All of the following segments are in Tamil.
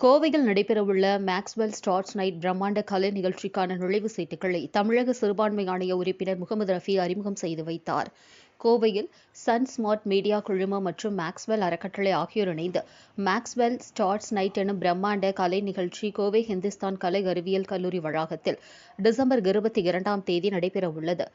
கோவையில் நடைபெறவுள்ள மேக்ஸ்வெல் ஸ்டார்ஸ் நைட் பிரம்மாண்ட கலை நிகழ்ச்சிக்கான நுழைவுச் சீட்டுகளை தமிழக சிறுபான்மை ஆணைய உறுப்பினர் முகமது ரஃபி அறிமுகம் செய்து வைத்தார். கோவையில் சன் ஸ்மார்ட் மீடியா குழுமம் மற்றும் மேக்ஸ்வெல் அறக்கட்டளை ஆகியோர் இணைந்து மேக்ஸ்வெல் ஸ்டார்ஸ் நைட் எனும் பிரம்மாண்ட கலை நிகழ்ச்சி கோவை ஹிந்துஸ்தான் கலை அறிவியல் கல்லூரி வளாகத்தில் டிசம்பர் 22ஆம் தேதி நடைபெறவுள்ளது.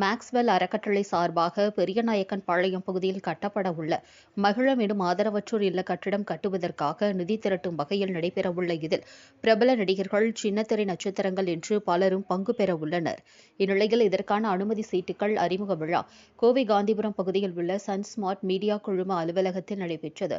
மேக்ஸ்வெல் அறக்கட்டளை சார்பாக பெரியநாயக்கன் பாளையம் பகுதியில் கட்டப்பட உள்ள மகிழம் எனும் ஆதரவற்றோர் இல்ல கட்டிடம் கட்டுவதற்காக நிதி திரட்டும் வகையில் நடைபெறவுள்ள இதில் பிரபல நடிகர்கள், சின்னத்திரை நட்சத்திரங்கள் என்று பலரும் பங்கு பெற உள்ளனர். இந்நிலையில் இதற்கான அனுமதி சீட்டுகள் அறிமுக விழா கோவை காந்திபுரம் பகுதியில் உள்ள சன் ஸ்மார்ட் மீடியா குழும அலுவலகத்தில் நடைபெற்றது.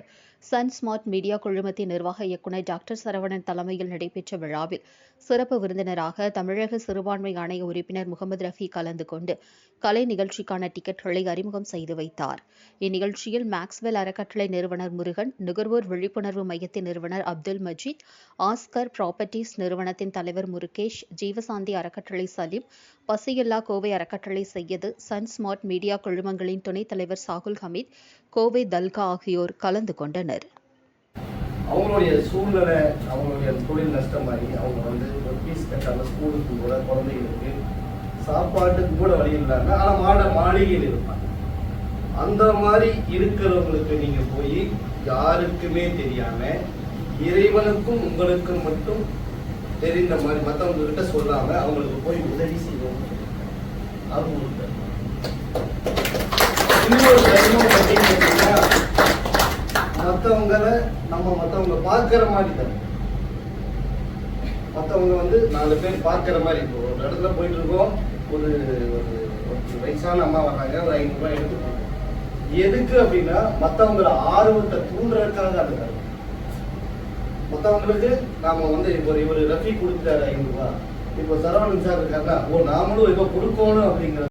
சன் ஸ்மார்ட் மீடியா குழுமத்தின் நிர்வாக இயக்குநர் டாக்டர் சரவணன் தலைமையில் நடைபெற்ற விழாவில் சிறப்பு விருந்தினராக தமிழக சிறுபான்மை ஆணைய உறுப்பினர் முகமது ரஃபி கலந்து கொண்டு கலை நிகழ்ச்சிக்கான டிக்கெட்களை அறிமுகம் செய்து வைத்தார். இந்நிகழ்ச்சியில் மேக்ஸ்வெல் அறக்கட்டளை நிறுவனர் முருகன், நுகர்வோர் விழிப்புணர்வு மையத்தின் நிறுவனர் அப்துல் மஜீத், ஆஸ்கர் ப்ராப்பர்ட்டிஸ் நிறுவனத்தின் தலைவர் முருகேஷ், ஜீவசாந்தி அறக்கட்டளை சலீம், பசியில்லா கோவை அறக்கட்டளை செய்யது, சன் ஸ்மார்ட் மீடியா குழுமங்களின் துணைத் தலைவர் சாகுல் ஹமீத், கோவை தல்கா ஆகியோர் கலந்து கொண்டனர். அவங்களுடைய சூழ்நிலை, அவங்களுடைய தொழில் நஷ்டமாகி அவங்க ஒரு பீஸ் கட்டாம ஸ்கூலுக்கு கூட குழந்தைகளுக்கு சாப்பாட்டுக்கு கூட வழி இல்லாம ஆனால் மாளிகையில் இருப்பாங்க. அந்த மாதிரி இருக்கிறவங்களுக்கு நீங்க போய் யாருக்குமே தெரியாம இறைவனுக்கும் உங்களுக்கும் மட்டும் தெரிந்த மாதிரி மற்றவங்க கிட்ட சொல்லாம அவங்களுக்கு போய் உதவி செய்வோம். அது இன்னொரு தர்மம் பார்த்தீங்கன்னா மற்றவங்க பார்க்கிற மாதிரி தான். மற்றவங்க 4 பேர் பார்க்கிற மாதிரி. இப்போ ஒரு இடத்துல போயிட்டு இருக்கோம், ஒரு வயசான அம்மா வர்றாங்க, ஒரு 500 ரூபாய் எடுத்துக்கோங்க. எதுக்கு அப்படின்னா மற்றவங்கள ஆர்வத்தை தூண்டுறதுக்காக அந்த காரணம். மற்றவங்களுக்கு நாம இப்போ இவர் ரஃபி கொடுத்துட்டாரு 500 ரூபாய், இப்போ சரவணன் சார் இருக்காங்க, நாமளும் இப்போ கொடுக்கணும் அப்படிங்கிற